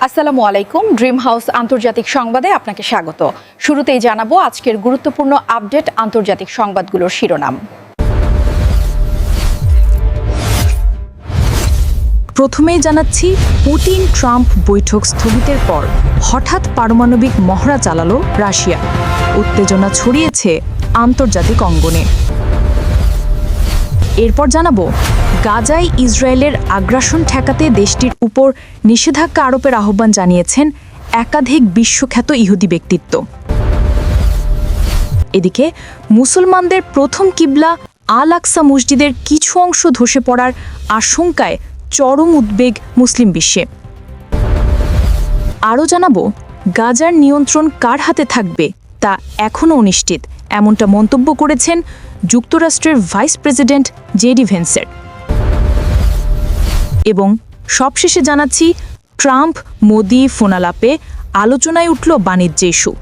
আসসালামু আলাইকুম। Dream house আন্তর্জাতিক সংবাদে আপনাকে স্বাগত। শুরুতেই জানাবো আজকের গুরুত্বপূর্ণ আপডেট আন্তর্জাতিক সংবাদগুলোর শিরোনাম। প্রথমেই জানাচ্ছি, পুতিন ট্রাম্প বৈঠক স্থগিতের পর হঠাৎ পারমাণবিক মহড়া চালালো রাশিয়া। উত্তেজনা ছড়িয়েছে আন্তর্জাতিক অঙ্গনে। এরপর জানাবো, গাজায় ইসরায়েলের আগ্রাসন ঠেকাতে দেশটির উপর নিষেধাজ্ঞা আরোপের আহ্বান জানিয়েছেন একাধিক বিশ্বখ্যাত ইহুদি ব্যক্তিত্ব। এদিকে মুসলমানদের প্রথম কিবলা আল আকসা মসজিদের কিছু অংশ ধসে পড়ার আশঙ্কায় চরম উদ্বেগ মুসলিম বিশ্বে। আরও জানাবো, গাজার নিয়ন্ত্রণ কার হাতে থাকবে তা এখনও অনিশ্চিত, এমনটা মন্তব্য করেছেন যুক্তরাষ্ট্রের ভাইস প্রেসিডেন্ট জেডি ভেন্সের। এবং সবশেষে জানাচ্ছি, ট্রাম্প মোদি ফোনালাপে আলোচনায় উঠল বাণিজ্য ইস্যু।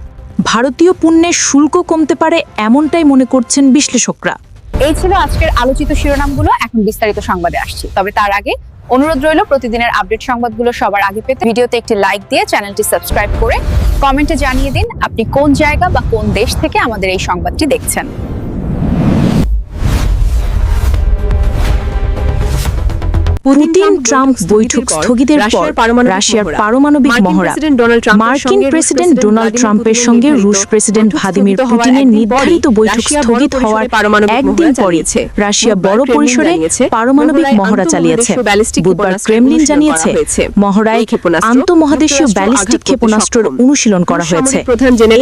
ভারতীয় পণ্যের শুল্ক কমতে পারে এমনটাই মনে করছেন বিশ্লেষকরা। এই ছিল আজকের আলোচিত শিরোনামগুলো। এখন বিস্তারিত সংবাদে আসছি, তবে তার আগে অনুরোধ রইল প্রতিদিনের আপডেট সংবাদগুলো সবার আগে পেতে ভিডিওতে একটি লাইক দিয়ে চ্যানেলটি সাবস্ক্রাইব করে কমেন্টে জানিয়ে দিন আপনি কোন জায়গা বা কোন দেশ থেকে আমাদের এই সংবাদটি দেখছেন। পুতিন ট্রাম্প বৈঠক স্থগিতের পর রাশিয়ার পারমাণবিক মহড়া। মার্কিন প্রেসিডেন্ট ডোনাল্ড ট্রাম্পের সঙ্গে রুশ প্রেসিডেন্ট ভ্লাদিমির পুতিনের নির্ধারিত বৈঠক স্থগিত হওয়ার একদিন পরই রাশিয়া বড় পরিসরে পারমাণবিক মহড়া চালিয়েছে। বুধবার ক্রেমলিন জানিয়েছে, মহড়ায় আন্তঃমহাদেশীয় ব্যালিস্টিক ক্ষেপণাস্ত্রের অনুশীলন করা হয়েছে।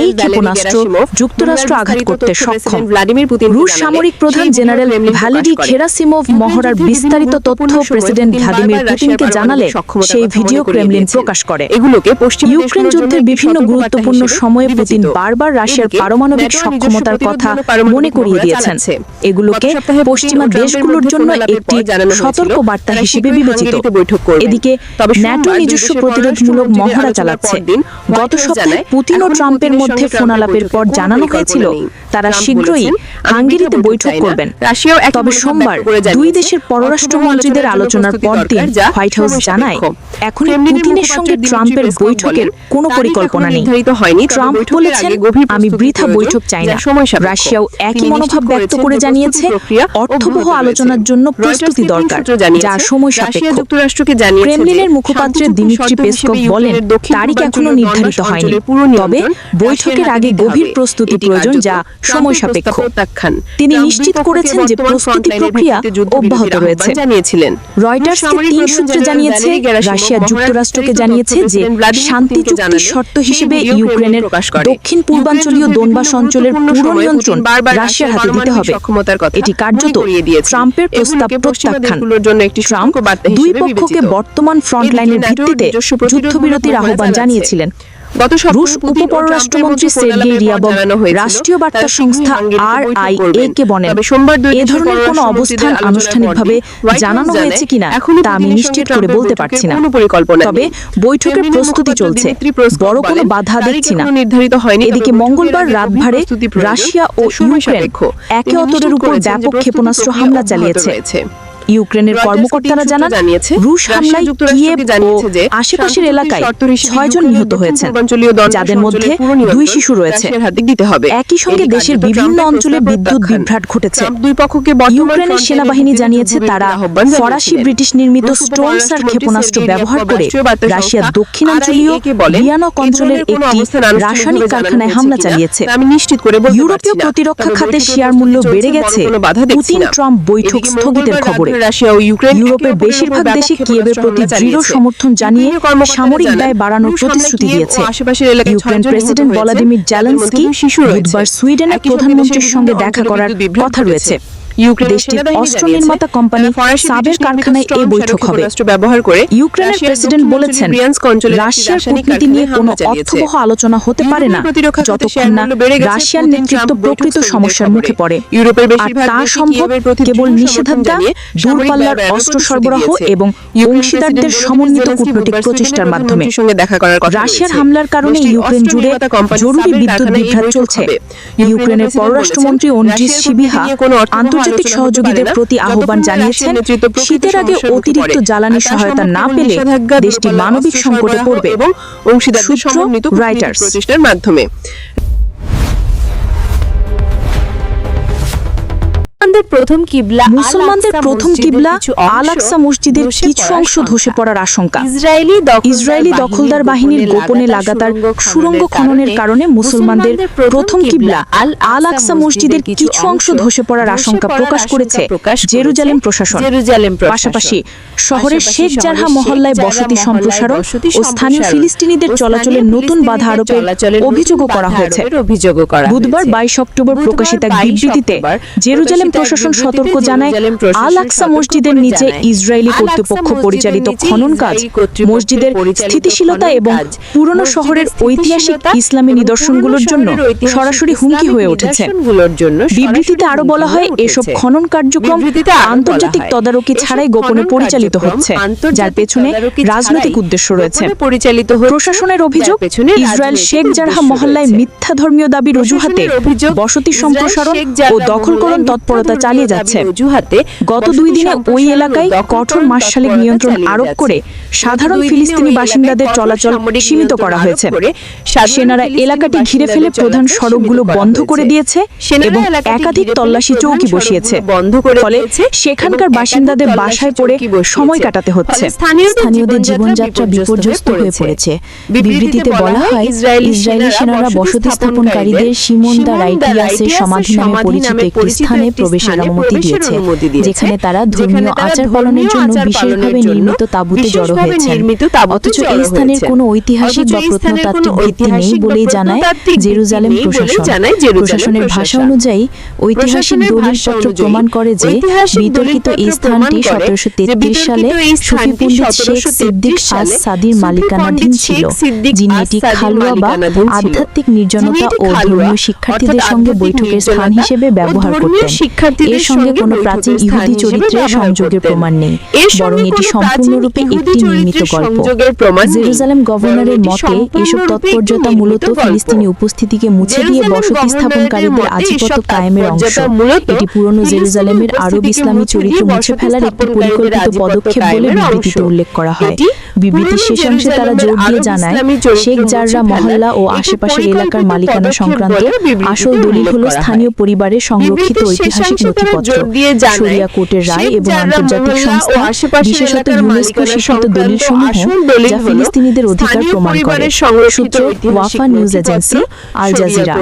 এই ক্ষেপণাস্ত্র যুক্তরাষ্ট্র আঘাত করতে সক্ষম। রুশ সামরিক প্রধান জেনারেল ভ্যালেরি গেরাসিমভ মহড়ার বিস্তারিত তথ্য প্রেসিডেন্ট ভ্লাদিমির পুতিনকে জানালে সেই ভিডিও ক্রেমলিন প্রকাশ করে। ইউক্রেন যুদ্ধের বিভিন্ন গুরুত্বপূর্ণ সময়ে পুতিন বারবার রাশিয়ার পারমাণবিক সক্ষমতার কথা মনে করিয়ে দিয়েছেন। এগুলোকে পশ্চিমা দেশগুলোর জন্য একটি সতর্ক বার্তা হিসেবে বিবেচিত। এদিকে ন্যাটো নিজস্ব প্রতিরোধমূলক মহড়া চালাচ্ছে। গত সপ্তাহে পুতিন ও ট্রাম্পের মধ্যে ফোনালাপের পর জানানো হয়েছিল তারা শীঘ্রই হাঙ্গেরিতে বৈঠক করবেন। তবে সোমবার দুই দেশের পররাষ্ট্রমন্ত্রীদের আলোচনার পরদিন হোয়াইট হাউস জানায়, এখন পুতিনের সঙ্গে ট্রাম্পের বৈঠকের কোনো পরিকল্পনা নেই। ট্রাম্প বলেছেন, আমি বৃথা বৈঠক চাই না। রাশিয়াও একই মনোভাব ব্যক্ত করে জানিয়েছে, অর্থবহ আলোচনার জন্য প্রস্তুতি দরকার, যা সময় সাপেক্ষ। ক্রেমলিনের মুখপাত্র দিমিত্রি পেসকভ বলেন, তারিখ এখনো নির্ধারিত হয়নি, তবে বৈঠকের আগে গভীর প্রস্তুতি প্রয়োজন, যা সময় সাপেক্ষ। তিনি নিশ্চিত করেছেন যে প্রস্তুতি প্রক্রিয়া অব্যাহত রয়েছে। রয়টার্সকে ৩ সূত্রে জানিয়েছে, রাশিয়া যুক্তরাষ্ট্রকে জানিয়েছে যে শান্তি চুক্তির শর্ত হিসেবে ইউক্রেনের দক্ষিণ পূর্বাঞ্চলীয় দোনবাস অঞ্চলের পুরো নিয়ন্ত্রণ রাশিয়ার হাতে দিতে হবে। এটি কার্যত ট্রাম্পের প্রস্তাব প্রত্যাখ্যান। ট্রাম্প দুই পক্ষকে বর্তমান ফ্রন্টলাইনের ভিত্তিতে যুদ্ধবিরতির আহ্বান জানিয়েছিলেন। রুশ উপপররাষ্ট্রমন্ত্রী সের্গেই রিয়াবভ রাষ্ট্রীয় বার্তা সংস্থা RIA কে বলেন, এ ধরনের কোনো অবস্থান আনুষ্ঠানিকভাবে জানানো হয়েছে কিনা তা আমি নিশ্চিত করে বলতে পারছি না, তবে বৈঠকের প্রস্তুতি চলছে, বড় কোনো বাধা দেখছি না। এদিকে মঙ্গলবার রাতভারে রাশিয়া ও ইউক্রেন একে অপরের উপর ব্যাপক ক্ষেপণাস্ত্র হামলা চালিয়েছে। ইউক্রেনের কর্মকর্তারা জানান, রুশ হামলায় কিয়েভ ও আশেপাশের এলাকায় 6 জন নিহত হয়েছেন, যাদের মধ্যে 2 শিশু রয়েছে। একই সঙ্গে দেশের বিভিন্ন অঞ্চলে বিদ্যুৎ বিভ্রাট ঘটেছে। ইউক্রেনের সেনাবাহিনী জানিয়েছে, তারা ফরাসি ব্রিটিশ নির্মিত স্টোমসার ক্ষেপণাস্ত্র ব্যবহার করে রাশিয়ার দক্ষিণাঞ্চলীয় বিয়ানক অঞ্চলের একটি রাসায়নিক কারখানায় হামলা চালিয়েছে। ইউরোপীয় প্রতিরক্ষা খাতের শেয়ার মূল্য বেড়ে গেছে পুতিন ট্রাম্প বৈঠক স্থগিতের খবরে। ইউরোপের বেশিরভাগ দেশে কিয়েভের প্রতি দৃঢ় সমর্থন জানিয়ে সামরিক ব্যয় বাড়ানোর প্রতিশ্রুতি দিয়েছে। ইউক্রেন প্রেসিডেন্ট ভলোদিমির জেলেনস্কি বুধবার সুইডেনের প্রধানমন্ত্রীর সঙ্গে দেখা করার কথা রয়েছে। দেশটির অস্ত্র নির্মাতা কোম্পানি সাবের কারখানায় এই বৈঠক হবে। ইউক্রেনের প্রেসিডেন্ট বলেছেন, রাশিয়ার কূটনীতি নিয়ে কোনো অর্থবহ আলোচনা হতে পারে না যতক্ষণ না রাশিয়ার নেতৃত্ব প্রকৃত সমস্যার মুখে পড়ে। আর তা সম্ভব কেবল নিষেধাজ্ঞা, দূরপাল্লার অস্ত্র সরবরাহ এবং অংশীদারদের সমন্বিত কূটনৈতিক প্রচেষ্টার মাধ্যমে। রাশিয়ার হামলার কারণে ইউক্রেন জুড়ে জরুরি বিদ্যুৎ বিভ্রাট চলছে। ইউক্রেনের পররাষ্ট্রমন্ত্রী অন্ড্রিস শিবিহা আন্তর্জাতিক আন্তর্জাতিক সহযোগীদের প্রতি আহ্বান জানিয়েছেন শীতের আগে অতিরিক্ত জ্বালানি সহায়তা না পেলে দেশটি মানবিক সংকটে পড়বে এবং অংশীদারদের সমন্বিত রাইটার্স প্রচেষ্টার মাধ্যমে। মুসলমানদের প্রথম কিবলা আল আকসা মসজিদের কিছু অংশ ধসে পড়ার আশঙ্কা। ইসরায়েলি দখলদার বাহিনীর গোপনে লাগাতার সুড়ঙ্গ খননের কারণে মুসলমানদের প্রথম কিবলা আল আকসা মসজিদের কিছু অংশ ধসে পড়ার আশঙ্কা প্রকাশ করেছে জেরুজালেম প্রশাসন। পাশাপাশি শহরের শেখ জারহা মহল্লায় বসতি সম্প্রসারণ ও স্থানীয় ফিলিস্তিনিদের চলাচলের নতুন বাধা আরোপের অভিযোগও করা হয়েছে। বুধবার 22 অক্টোবর প্রকাশিত এক বিবৃতিতে জেরুজালেম প্রশাসন সতর্ক জানায় আল আকসা মসজিদের নিচে ইসরায়েলি কর্তৃপক্ষ পরিচালিত খনন কাজ মসজিদের স্থিতিশীলতা এবং পুরনো শহরের ঐতিহাসিক ইসলামী নিদর্শনগুলোর জন্য সরাসরি হুমকি হয়ে উঠেছে। বিবৃতিতে আরো বলা হয় এসব খনন কার্যক্রম আন্তর্জাতিক তদারকি ছাড়াই গোপনে পরিচালিত হচ্ছে, যার পেছনে রাজনৈতিক উদ্দেশ্য রয়েছে। প্রশাসনের অভিযোগ ইসরায়েল শেখ জারহা মহল্লায় মিথ্যা ধর্মীয় দাবির অজুহাতে বসতি সম্প্রসারণ ও দখলকরণ তৎপরতা চালিয়ে যাচ্ছে। গত 2 দিনে ওই এলাকায় কঠোর মাসসালিক নিয়ন্ত্রণ আরোপ করে সাধারণ ফিলিস্তিনি বাসিন্দাদের চলাচল সীমিত করা হয়েছে। সেনারা এলাকাটি ঘিরে ফেলে প্রধান সড়কগুলো বন্ধ করে দিয়েছে এবং একাধিক তল্লাশি চৌকি বসিয়েছে। ফলে সেখানকার বাসিন্দাদের বাসায় পড়ে সময় কাটাতে হচ্ছে। স্থানীয়দের জীবনযাত্রা বিপর্যস্ত হয়ে পড়েছে। বিবৃতিতে বলা হয় ইসরায়েলি সেনারা বসতি স্থাপনকারীদের শিমন দা রাইটিয়াসের সমাধি নামে পরিচিত একটি স্থানে প্রবেশের অনুমতি দিয়েছে, যেখানে তারা ধর্মীয় আচার পালনের জন্য বিশেষভাবে নির্মিত তাঁবুতে জড়ো হয়েছেন। অথচ এই স্থানের কোনো ঐতিহাসিক বা প্রত্নতাত্ত্বিক ভিত্তি নেই বলেই জানায় জেরুজালেম প্রশাসন। প্রশাসনের ভাষা অনুযায়ী ঐতিহাসিক দলিলপত্র প্রমাণ করে যে বিতর্কিত এই স্থানটি 1733 সালে সুফি পণ্ডিত শেখ সিদ্দিক আস সাদির মালিকানাধীন ছিল, যিনি এটি খালুয়া বা আধ্যাত্মিক নির্জনতা ও ধর্মীয় শিক্ষার্থীদের সঙ্গে বৈঠকের স্থান হিসেবে ব্যবহার করতেন। এর সঙ্গে কোনো প্রাচীন ইহুদি চরিত্রের সংযোগের প্রমাণ নেই, বরং এটি সম্পূর্ণরূপে একটি নির্মিত গল্প। জেরুজালেম গভর্নরের মতে এসব তৎপরতা মূলত ফিলিস্তিনি উপস্থিতিকে মুছে দিয়ে বসতি স্থাপনকারীদের আধিপত্য কায়েমের অংশ। এটি পুরনো জেরুজালেমের আরব ইসলামী চরিত্র মুছে ফেলার একটি পরিকল্পিত পদক্ষেপ বলে বিবৃতিতে উল্লেখ করা হয়। বিবৃতির শেষাংশে তারা জোর দিয়ে জানায় শেখ জারহা মহল্লা ও আশেপাশের এলাকার মালিকানা সংক্রান্ত আসল দলিল হল স্থানীয় পরিবারের সংরক্ষিত ঐতিহাসিক নথিপত্র, শরিয়া কোর্টের রায় এবং আন্তর্জাতিক সংস্থা, বিশেষত ইউনেস্কো স্বীকৃত দলিলসমূহ যা ফিলিস্তিনিদের অধিকার প্রমাণ করে। সূত্র ওয়াফা নিউজ এজেন্সি, আল জাজিরা।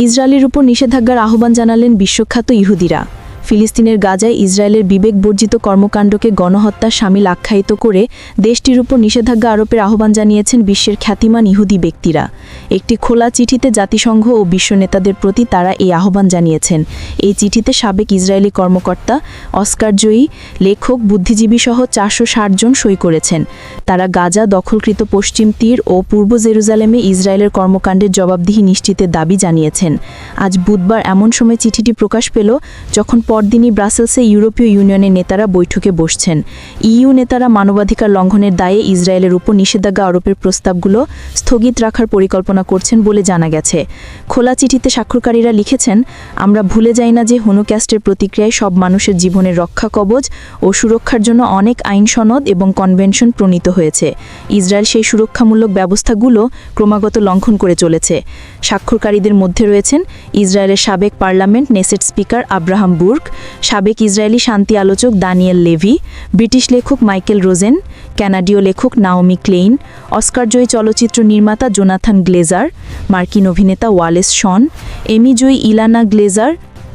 ইসরায়েলের উপর নিষেধাজ্ঞার আহ্বান জানালেন বিশ্বখ্যাত ইহুদিরা। ফিলিস্তিনের গাজায় ইসরায়েলের বিবেক বর্জিত কর্মকাণ্ডকে গণহত্যার শামিল আখ্যায়িত করে দেশটির উপর নিষেধাজ্ঞা আরোপের আহ্বান জানিয়েছেন বিশ্বের খ্যাতিমান ইহুদি ব্যক্তিরা। একটি খোলা চিঠিতে জাতিসংঘ ও বিশ্ব নেতাদের প্রতি তারা এই আহ্বান জানিয়েছেন। এই চিঠিতে সাবেক ইসরায়েলি কর্মকর্তা, অস্কারজয়ী লেখক, বুদ্ধিজীবী সহ 460 জন সই করেছেন। তারা গাজা দখলকৃত পশ্চিম তীর ও পূর্ব জেরুজালেমে ইসরায়েলের কর্মকাণ্ডের জবাবদিহি নিশ্চিতের দাবি জানিয়েছেন। আজ বুধবার এমন সময় চিঠিটি প্রকাশ পেল যখন পরদিনই ব্রাসেলসে ইউরোপীয় ইউনিয়নের নেতারা বৈঠকে বসছেন। ইইউ নেতারা মানবাধিকার লঙ্ঘনের দায়ে ইসরায়েলের উপর নিষেধাজ্ঞা আরোপের প্রস্তাবগুলো স্থগিত রাখার পরিকল্পনা করছেন বলে জানা গেছে। খোলা চিঠিতে স্বাক্ষরকারীরা লিখেছেন, আমরা ভুলে যাই না যে হলোক্যাস্টের প্রতিক্রিয়ায় সব মানুষের জীবনের রক্ষা কবচ ও সুরক্ষার জন্য অনেক আইন সনদ এবং কনভেনশন প্রণীত হয়েছে। ইসরায়েল সেই সুরক্ষামূলক ব্যবস্থাগুলো ক্রমাগত লঙ্ঘন করে চলেছে। স্বাক্ষরকারীদের মধ্যে রয়েছেন ইসরায়েলের সাবেক পার্লামেন্ট নেসেট স্পিকার আব্রাহাম বুর্ক, সাবেক ইসরায়েলি শান্তি আলোচক দানিয়েল লেভি, ব্রিটিশ লেখক মাইকেল রোজেন, কানাডীয় লেখক নাওমি ক্লেইন, অস্কারজয়ী চলচ্চিত্র নির্মাতা জোনাথন গ্লেজার, মার্কিন অভিনেতা ওয়ালেস শন, এমিজয়ী ইলানা গ্লেজার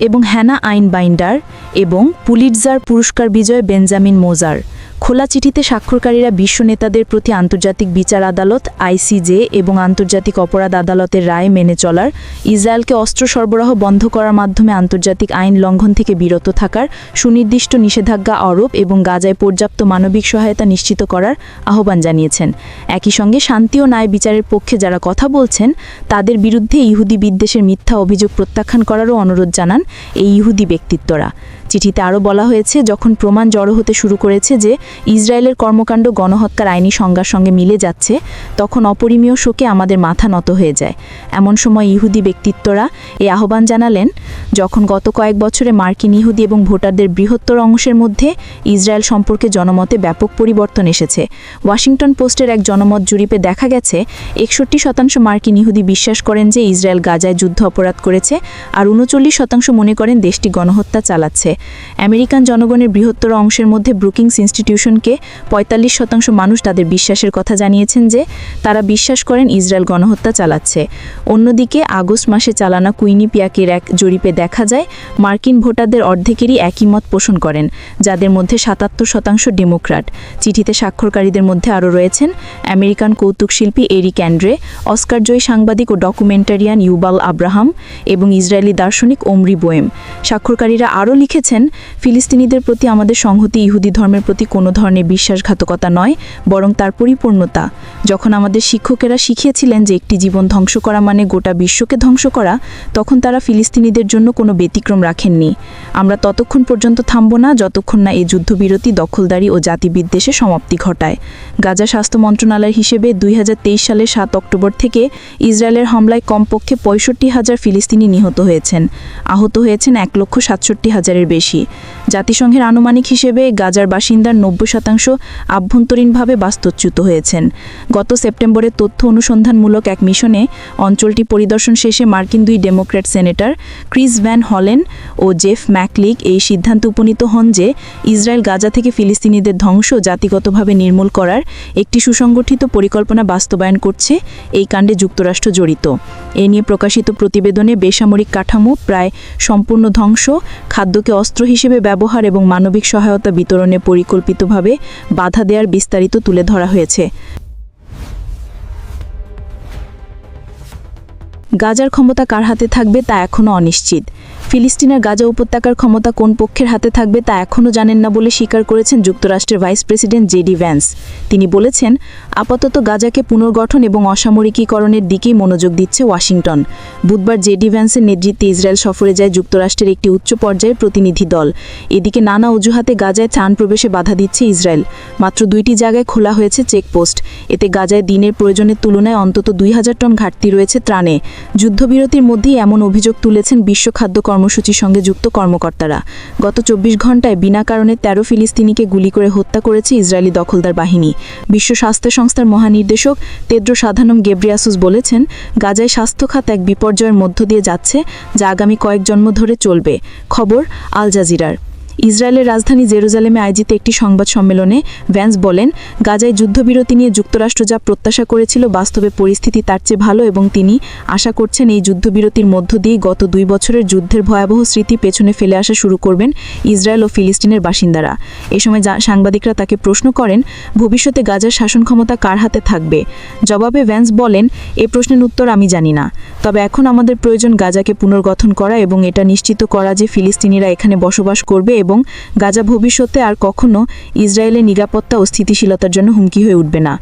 এবং হ্যানা আইনবাইন্ডার এবং পুলিটজার পুরস্কার বিজয় বেঞ্জামিন মোজার। খোলা চিঠিতে স্বাক্ষরকারীরা বিশ্ব নেতাদের প্রতি আন্তর্জাতিক বিচার আদালত আইসিজে এবং আন্তর্জাতিক অপরাধ আদালতের রায় মেনে চলার, ইসরায়েলকে অস্ত্র সরবরাহ বন্ধ করার মাধ্যমে আন্তর্জাতিক আইন লঙ্ঘন থেকে বিরত থাকার, সুনির্দিষ্ট নিষেধাজ্ঞা আরোপ এবং গাজায় পর্যাপ্ত মানবিক সহায়তা নিশ্চিত করার আহ্বান জানিয়েছেন। একই সঙ্গে শান্তি ও ন্যায় বিচারের পক্ষে যারা কথা বলছেন তাদের বিরুদ্ধে ইহুদি বিদ্বেষের মিথ্যা অভিযোগ প্রত্যাখ্যান করারও অনুরোধ জানান এই ইহুদি ব্যক্তিত্বরা। চিঠিতে আরও বলা হয়েছে, যখন প্রমাণ জড়ো হতে শুরু করেছে যে ইসরায়েলের কর্মকাণ্ড গণহত্যার আইনি সংজ্ঞার সঙ্গে মিলে যাচ্ছে, তখন অপরিমেয় শোকে আমাদের মাথা নত হয়ে যায়। এমন সময় ইহুদি ব্যক্তিত্বরা এই আহ্বান জানালেন, যখন গত কয়েক বছরে মার্কিন ইহুদি এবং ভোটারদের বৃহত্তর অংশের মধ্যে ইসরায়েল সম্পর্কে জনমতে ব্যাপক পরিবর্তন এসেছে। ওয়াশিংটন পোস্টের এক জনমত জরিপে দেখা গেছে 61% মার্কিন ইহুদি বিশ্বাস করেন যে ইসরায়েল গাজায় যুদ্ধ অপরাধ করেছে, আর 39% মনে করেন দেশটি গণহত্যা চালাচ্ছে। আমেরিকান জনগণের বৃহত্তর অংশের মধ্যে ব্রুকিংস ইনস্টিটিউশনকে 45% মানুষ তাদের বিশ্বাসের কথা জানিয়েছেন যে তারা বিশ্বাস করেন ইসরায়েল গণহত্যা চালাচ্ছে। অন্যদিকে আগস্ট মাসে চালানা কুইনিপিয়াকের এক জরিপে দেখা যায় মার্কিন ভোটারদের অর্ধেকেরই একই মত পোষণ করেন, যাদের মধ্যে 77% ডেমোক্র্যাট। চিঠিতে স্বাক্ষরকারীদের মধ্যে আরও রয়েছেন আমেরিকান কৌতুকশিল্পী এরিক অ্যান্ড্রে, অস্কারজয়ী সাংবাদিক ও ডকুমেন্টারিয়ান ইউবাল আব্রাহাম এবং ইসরায়েলি দার্শনিক ওমরি বোয়েম। স্বাক্ষরকারীরা আরও লিখেছেন, ফিলিস্তিনিদের প্রতি আমাদের সংহতি ইহুদি ধর্মের প্রতি কোনো ধরনের বিশ্বাসঘাতকতা নয়, বরং তার পরিপূর্ণতা। যখন আমাদের শিক্ষকেরা শিখিয়েছিলেন যে একটি জীবন ধ্বংস করা মানে গোটা বিশ্বকে ধ্বংস করা, তখন তারা ফিলিস্তিনিদের জন্য কোনো ব্যতিক্রম রাখেননি। আমরা ততক্ষণ পর্যন্ত থামব না যতক্ষণ না এই যুদ্ধবিরতি দখলদারি ও জাতিবিদ্বেষে সমাপ্তি ঘটায়। গাজা স্বাস্থ্য মন্ত্রণালয়ের হিসেবে 2023 সালের 7 অক্টোবর থেকে ইসরায়েলের হামলায় কমপক্ষে 65,000 ফিলিস্তিনি নিহত হয়েছেন। আহত হয়েছেন 1,67,000-এর বেশি। জাতিসংঘের আনুমানিক হিসেবে গাজার বাসিন্দার 90% আভ্যন্তরীণভাবে বাস্তুচ্যুত হয়েছেন। গত সেপ্টেম্বরে তথ্য অনুসন্ধানমূলক এক মিশনে অঞ্চলটি পরিদর্শন শেষে মার্কিন 2 ডেমোক্র্যাট সেনেটর ক্রিস ভ্যান হলেন ও জেফ ম্যাকলিক এই সিদ্ধান্তে উপনীত হন যে ইসরায়েল গাজা থেকে ফিলিস্তিনিদের ধ্বংস জাতিগতভাবে নির্মূল করার একটি সুসংগঠিত পরিকল্পনা বাস্তবায়ন করছে। এই কাণ্ডে যুক্তরাষ্ট্র জড়িত। এ নিয়ে প্রকাশিত প্রতিবেদনে বেসামরিক কাঠামো প্রায় সম্পূর্ণ ধ্বংস, খাদ্যকে অস্ত্র হিসেবে ব্যবহার এবং মানবিক সহায়তা বিতরণে পরিকল্পিতভাবে বাধা দেওয়ার বিস্তারিত তুলে ধরা হয়েছে। গাজার ক্ষমতা কার হাতে থাকবে তা এখনও অনিশ্চিত। ফিলিস্তিনের গাজা উপত্যকার ক্ষমতা কোন পক্ষের হাতে থাকবে তা এখনও জানেন না বলে স্বীকার করেছেন যুক্তরাষ্ট্রের ভাইস প্রেসিডেন্ট জেডি ভ্যান্স। তিনি বলেছেন, আপাতত গাজাকে পুনর্গঠন এবং অসামরিকীকরণের দিকেই মনোযোগ দিচ্ছে ওয়াশিংটন। বুধবার জেডি ভ্যান্সের নেতৃত্বে ইসরায়েল সফরে যায় যুক্তরাষ্ট্রের একটি উচ্চ পর্যায়ের প্রতিনিধি দল। এদিকে নানা অজুহাতে গাজায় ত্রাণ প্রবেশে বাধা দিচ্ছে ইসরায়েল। মাত্র 2টি জায়গায় খোলা হয়েছে চেকপোস্ট। এতে গাজায় দিনের প্রয়োজনের তুলনায় অন্তত 2,000 টন ঘাটতি রয়েছে ত্রাণে। যুদ্ধবিরতির মধ্যেই এমন অভিযোগ তুলেছেন বিশ্ব খাদ্য কর্মসূচির সঙ্গে যুক্ত কর্মকর্তারা। গত 24 ঘণ্টায় বিনা কারণে 13 ফিলিস্তিনিকে গুলি করে হত্যা করেছে ইসরায়েলি দখলদার বাহিনী। বিশ্ব স্বাস্থ্য সংস্থার মহানির্দেশক তেদ্রোস আধানম গেব্রিয়াসুস বলেছেন, গাজায় স্বাস্থ্য খাত এক বিপর্যয়ের মধ্য দিয়ে যাচ্ছে, যা আগামী কয়েক জন্ম ধরে চলবে। খবর আল জাজিরার। ইসরায়েলের রাজধানী জেরুজালেমে আয়োজিত একটি সংবাদ সম্মেলনে ভ্যান্স বলেন, গাজায় যুদ্ধবিরতি নিয়ে যুক্তরাষ্ট্র যা প্রত্যাশা করেছিল বাস্তবে পরিস্থিতি তার চেয়ে ভালো এবং তিনি আশা করছেন এই যুদ্ধবিরতির মধ্য দিয়ে গত 2 বছরের যুদ্ধের ভয়াবহ স্মৃতি পেছনে ফেলে আসা শুরু করবেন ইসরায়েল ও ফিলিস্তিনের বাসিন্দারা। এ সময় সাংবাদিকরা তাকে প্রশ্ন করেন, ভবিষ্যতে গাজার শাসন ক্ষমতা কার হাতে থাকবে। জবাবে ভ্যান্স বলেন, এই প্রশ্নের উত্তর আমি জানি না, তবে এখন আমাদের প্রয়োজন গাজাকে পুনর্গঠন করা এবং এটা নিশ্চিত করা যে ফিলিস্তিনিরা এখানে বসবাস করবে এবং গাজা ভবিষ্যতে আর কখনো ইসরায়েলের নিরাপত্তা ও স্থিতিশীলতার জন্য হুমকি হয়ে উঠবে না।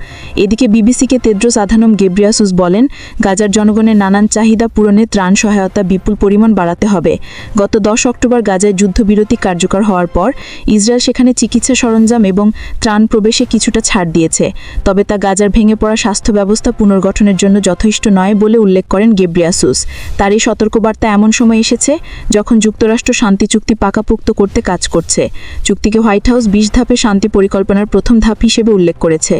এদিকে বিবিসিকে তেদ্রোস আধানম গেব্রিয়াসুস বলেন, গাজার জনগণের নানান চাহিদা পূরণে ত্রাণ সহায়তা বিপুল পরিমাণ বাড়াতে হবে। গত 10 অক্টোবর গাজায় যুদ্ধবিরতি কার্যকর হওয়ার পর ইসরায়েল সেখানে চিকিৎসা সরঞ্জাম এবং ত্রাণ প্রবেশে কিছুটা ছাড় দিয়েছে, তবে তা গাজার ভেঙে পড়া স্বাস্থ্য ব্যবস্থা পুনর্গঠনের জন্য যথেষ্ট নয় বলে উল্লেখ করেন গেব্রিয়াসুস। তার এই সতর্কবার্তা এমন সময় এসেছে যখন যুক্তরাষ্ট্র শান্তি চুক্তি পাকাপোক্ত করতে কাজ করছে। চুক্তিকে হোয়াইট হাউস 20 ধাপে শান্তি পরিকল্পনার প্রথম ধাপ হিসেবে উল্লেখ করেছে।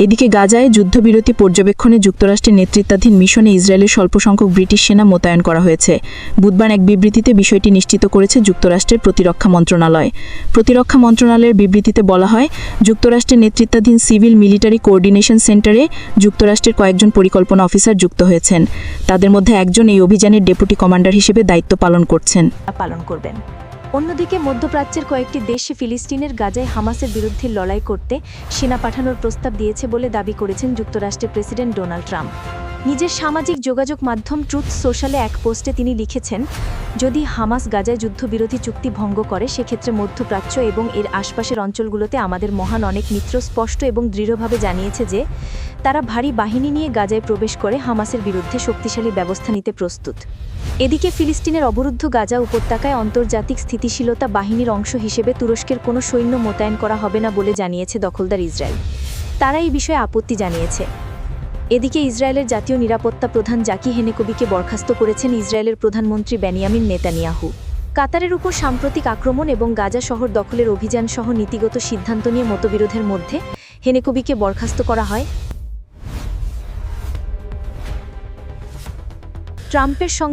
এদিকে গাজায় যুদ্ধবিরতি পর্যবেক্ষণে যুক্তরাষ্ট্রের নেতৃত্বাধীন মিশনে ইসরায়েলের স্বল্প সংখ্যক ব্রিটিশ সেনা মোতায়েন করা হয়েছে। বুধবার এক বিবৃতিতে বিষয়টি নিশ্চিত করেছে যুক্তরাষ্ট্রের প্রতিরক্ষা মন্ত্রণালয়। প্রতিরক্ষা মন্ত্রণালয়ের বিবৃতিতে বলা হয়, যুক্তরাষ্ট্রের নেতৃত্বাধীন সিভিল মিলিটারি কোঅর্ডিনেশন সেন্টারে যুক্তরাষ্ট্রের কয়েকজন পরিকল্পনা অফিসার যুক্ত হয়েছেন। তাদের মধ্যে একজন এই অভিযানের ডেপুটি কমান্ডার হিসেবে দায়িত্ব পালন করবেন। অন্যদিকে মধ্যপ্রাচ্যের কয়েকটি দেশে ফিলিস্তিনের গাজায় হামাসের বিরুদ্ধে লড়াই করতে সেনা পাঠানোর প্রস্তাব দিয়েছে বলে দাবি করেছেন যুক্তরাষ্ট্রের প্রেসিডেন্ট ডোনাল্ড ট্রাম্প। নিজের সামাজিক যোগাযোগ মাধ্যম ট্রুথ সোশ্যালে এক পোস্টে তিনি লিখেছেন, যদি হামাস গাজায় যুদ্ধবিরোধী চুক্তি ভঙ্গ করে সেক্ষেত্রে মধ্যপ্রাচ্য এবং এর আশপাশের অঞ্চলগুলোতে আমাদের মহান অনেক মিত্র স্পষ্ট এবং দৃঢ়ভাবে জানিয়েছে যে তারা ভারী বাহিনী নিয়ে গাজায় প্রবেশ করে হামাসের বিরুদ্ধে শক্তিশালী ব্যবস্থা নিতে প্রস্তুত। এদিকে ফিলিস্তিনের অবরুদ্ধ গাজা উপত্যকায় আন্তর্জাতিক স্থিতিশীলতা বাহিনীর অংশ হিসেবে তুরস্কের কোনো সৈন্য মোতায়েন করা হবে না বলে জানিয়েছে দখলদার ইসরায়েল। তারা এই বিষয়ে আপত্তি জানিয়েছে। এদিকে ইসরায়েলের জাতীয় নিরাপত্তা প্রধান জাকি হেনেকোবিকে বরখাস্ত করেছেন ইসরায়েলের প্রধানমন্ত্রী বেনিয়ামিন নেতানিয়াহু। কাতারের উপর সাম্প্রতিক আক্রমণ এবং গাজা শহর দখলের অভিযান সহ নীতিগত সিদ্ধান্ত নিয়ে মতবিরোধের মধ্যে হেনেকোবিকে বরখাস্ত করা হয়।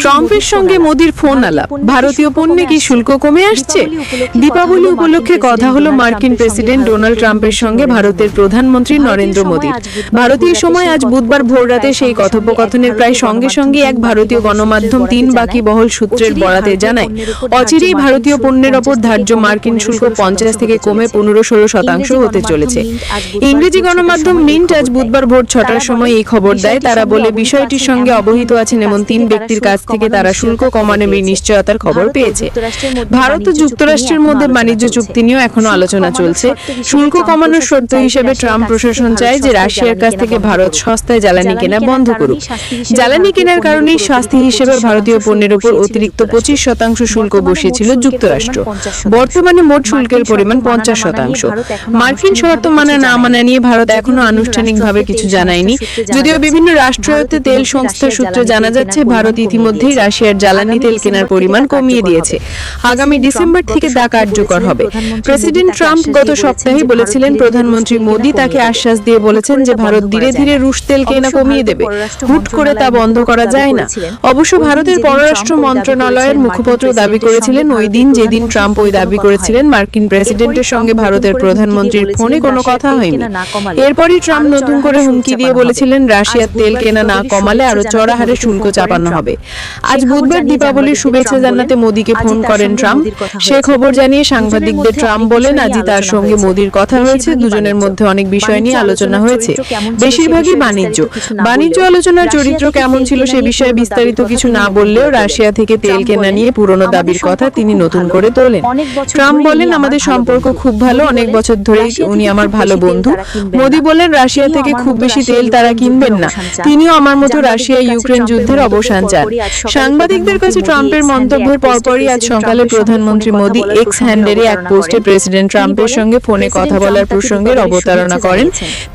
ট্রাম্পের সঙ্গে মোদির ফোন আলাপ, ভারতীয় পণ্যে কি শুল্ক কমে আসছে? দীপাবলি উপলক্ষে কথা হলো মার্কিন প্রেসিডেন্ট ডোনাল্ড ট্রাম্পের সঙ্গে ভারতের প্রধানমন্ত্রী নরেন্দ্র মোদীর। ভারতীয় সময় আজ বুধবার ভোররাতে সেই কথোপকথনের প্রায় সঙ্গে সঙ্গে এক ভারতীয় গণমাধ্যম 3 বাকিবহল সূত্রের বরাতে জানায়, অচিরেই ভারতীয় পণ্যের ওপর ধার্য মার্কিন শুল্ক 50 থেকে কমে 15-16% হতে চলেছে। ইংরেজি গণমাধ্যম মিন্ট আজ বুধবার ভোর 6টার সময় এই খবর দেয়। তারা বলে, বিষয়টির সঙ্গে অবহিত আছেন এমন 3 ব্যক্তির কাছ থেকে তারা শুল্ক কমানোর নিশ্চয়তার খবর পেয়েছে। ভারত ও যুক্তরাষ্ট্রের মধ্যে বাণিজ্য চুক্তি নিয়েও এখনো আলোচনা চলছে। শুল্ক কমানোর শর্ত হিসেবে ট্রাম্প প্রশাসন চায় যে রাশিয়ার কাছ থেকে ভারত সস্তায় জ্বালানি কেনা বন্ধ করুক। জ্বালানি কেনার কারণেই শাস্তি হিসেবে ভারতীয় পণ্যের উপর অতিরিক্ত 25% শুল্ক বসিয়েছিল যুক্তরাষ্ট্র। বর্তমানে মোট শুল্কের পরিমাণ 50%। মার্কিন শর্ত মানা না মানা নিয়ে ভারত এখনো আনুষ্ঠানিকভাবে কিছু জানায়নি, যদিও বিভিন্ন রাষ্ট্রায়ত্ত তেল সংস্থার সূত্রে জানা যাচ্ছে ভারত ইতিমধ্যেই রাশিয়ার জ্বালানি তেল কেনার পরিমাণ কমিয়ে দিয়েছে। আগামী ডিসেম্বর থেকে তা কার্যকর হবে। প্রেসিডেন্ট ট্রাম্প গত সপ্তাহে বলেছিলেন, প্রধানমন্ত্রী মোদি তাকে আশ্বাস দিয়ে বলেছেন যে ভারত ধীরে ধীরে রুশ তেল কেনা কমিয়ে দেবে, হুট করে তা বন্ধ করা যায় না। অবশ্য ভারতের পররাষ্ট্র মন্ত্রণালয়ের মুখপাত্র দাবি করেছিলেন ওই দিন, যেদিন ট্রাম্প ওই দাবি করেছিলেন, মার্কিন প্রেসিডেন্টের সঙ্গে ভারতের প্রধানমন্ত্রীর ফোনে কোনো কথা হয়নি। এরপরই ট্রাম্প নতুন করে হুমকি দিয়ে বলেছিলেন, রাশিয়ার তেল কেনা না কমালে আরো চড়া হারে শুল্ক চাপানো হবে। আজ বুধবার দীপাবলির শুভেচ্ছা জানাতে মোদিকে ফোন করেন ট্রাম্প। সে খবর জানিয়ে সাংবাদিকদের ট্রাম্প বলেন, আজই তার সঙ্গে মোদির কথা হয়েছে। দুজনের মধ্যে অনেক বিষয় নিয়ে আলোচনা হয়েছে, বেশিরভাগই বাণিজ্য আলোচনার চরিত্র কেমন ছিল সে বিষয়ে বিস্তারিত কিছু না বললেও রাশিয়া থেকে তেল কেনা নিয়ে পুরনো দাবির কথা তিনি নতুন করে তোলেন। ট্রাম্প বলেন, আমাদের সম্পর্ক খুব ভালো, অনেক বছর ধরেই উনি আমার ভালো বন্ধু। মোদি বলেন, রাশিয়া থেকে খুব বেশি তেল তারা কিনবেন না। তিনিও আমার মতো রাশিয়া ইউক্রেন যুদ্ধের অবসান চান। সাংবাদিকদের কাছে ট্রাম্পের মন্তব্যের পরপরই আজ সকালে প্রধানমন্ত্রী মোদি এক্স হ্যান্ডেলে এক পোস্টে প্রেসিডেন্ট ট্রাম্পের সঙ্গে ফোনে কথা বলার প্রসঙ্গের অবতারণা করেন।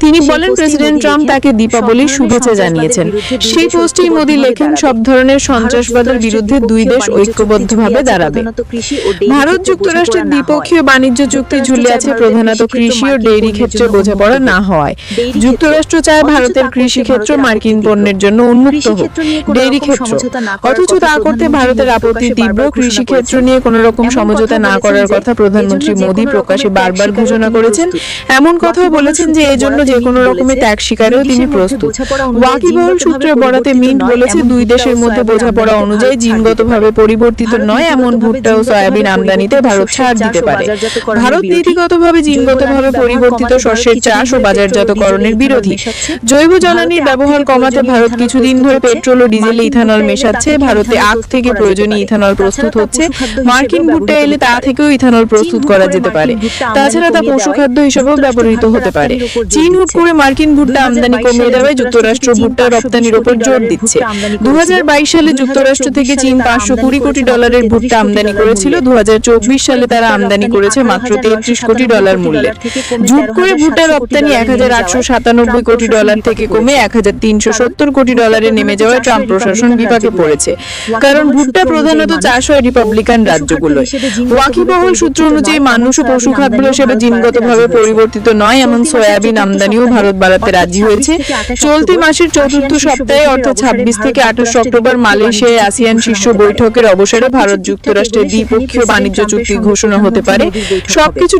তিনি বলেন, প্রেসিডেন্ট ট্রাম্প তাকে দীপাবলির শুভেচ্ছা জানিয়েছেন। সেই পোস্টেই মোদি লেখেন, সব ধরনের সন্ত্রাসবাদের বিরুদ্ধে দুই দেশ ঐক্যবদ্ধভাবে দাঁড়াবে। ভারত যুক্তরাষ্ট্রের দ্বিপক্ষীয় বাণিজ্য চুক্তি ঝুলে আছে প্রধানত কৃষি ও ডেইরি ক্ষেত্রে বোঝাপড়া না হওয়ায়। যুক্তরাষ্ট্র চায় ভারতের কৃষি ক্ষেত্র মার্কিন পণ্যের জন্য উন্মুক্ত হোক, ডেইরি ক্ষেত্র। অথচ তা করতে ভারতের আপত্তি তীব্র। কৃষি ক্ষেত্র নিয়ে কোন রকম সমঝোতা না করার কথা প্রধানমন্ত্রী মোদি প্রকাশ্যে বারবার ঘোষণা করেছেন। এমন কথাও বলেছেন যে এজন্য যে কোনো রকমের ত্যাগ স্বীকারেও তিনি প্রস্তুত। ওয়াকিবহল সূত্রের বরাতে মিন্ট বলেছে, দুই দেশের মধ্যে বোঝাপড়া অনুযায়ী জিনগতভাবে পরিবর্তিত নয় এমন ভুট্টা ও সয়াবিন আমদানিতে ভারত ছাড় দিতে পারে। ভারত নীতিগতভাবে জিনগতভাবে পরিবর্তিত শস্যের চাষ ও বাজারজাতকরণের বিরোধী। জৈব জ্বালানির ব্যবহার কমাতে ভারত কিছুদিন ধরে পেট্রোল ও ডিজেলে ইথানল মেশাচ্ছে। ভারতে আখ থেকে প্রয়োজনীয় ইথানল প্রস্তুত হচ্ছে। মার্কিন ভুট্টা এলে তা থেকেও ইথানল প্রস্তুত করা যেতে পারে। তাছাড়া তা পশুখাদ্য হিসেবেও ব্যবহৃত হতে পারে। চীন হুট করে মার্কিন ভুট্টা আমদানি কমিয়ে দেওয়ায় যুক্তরাষ্ট্র ভুট্টা রপ্তানির উপর জোর দিচ্ছে। 2022 সালে যুক্তরাষ্ট্র থেকে চীন $520 কোটি ভুট্টা আমদানি করেছিল। 2024 সালে তারা আমদানি করেছে মাত্র $33 কোটি মূল্যের। ঝুট করে ভুট্টা রপ্তানি $1,897 কোটি থেকে কমে $1,370 কোটি নেমে যাওয়ায় ট্রাম্প প্রশাসন বিপাকে পড়েছে। কারণ ভুট্টা প্রধানত চাষ হয় রিপাবলিকান রাজ্যগুলোয়। ওয়াকিবহল সূত্র অনুযায়ী মানুষ ও পশু খাদ্য হিসেবে জিনগতভাবে পরিবর্তিত নয় এমন সয়াবিন আমদানিও ভারত বাড়াতে রাজি হয়েছে। চলতি মাসের চতুর্থ সপ্তাহে অর্থাৎ 26 থেকে 28 অক্টোবর মালয়েশিয়ায় আসিয়ান শীর্ষ বৈঠকের অবসরে ভারত যুক্তরাষ্ট্রের দ্বিপক্ষীয় বাণিজ্য চুক্তি ঘোষণা হতে পারে। সবকিছু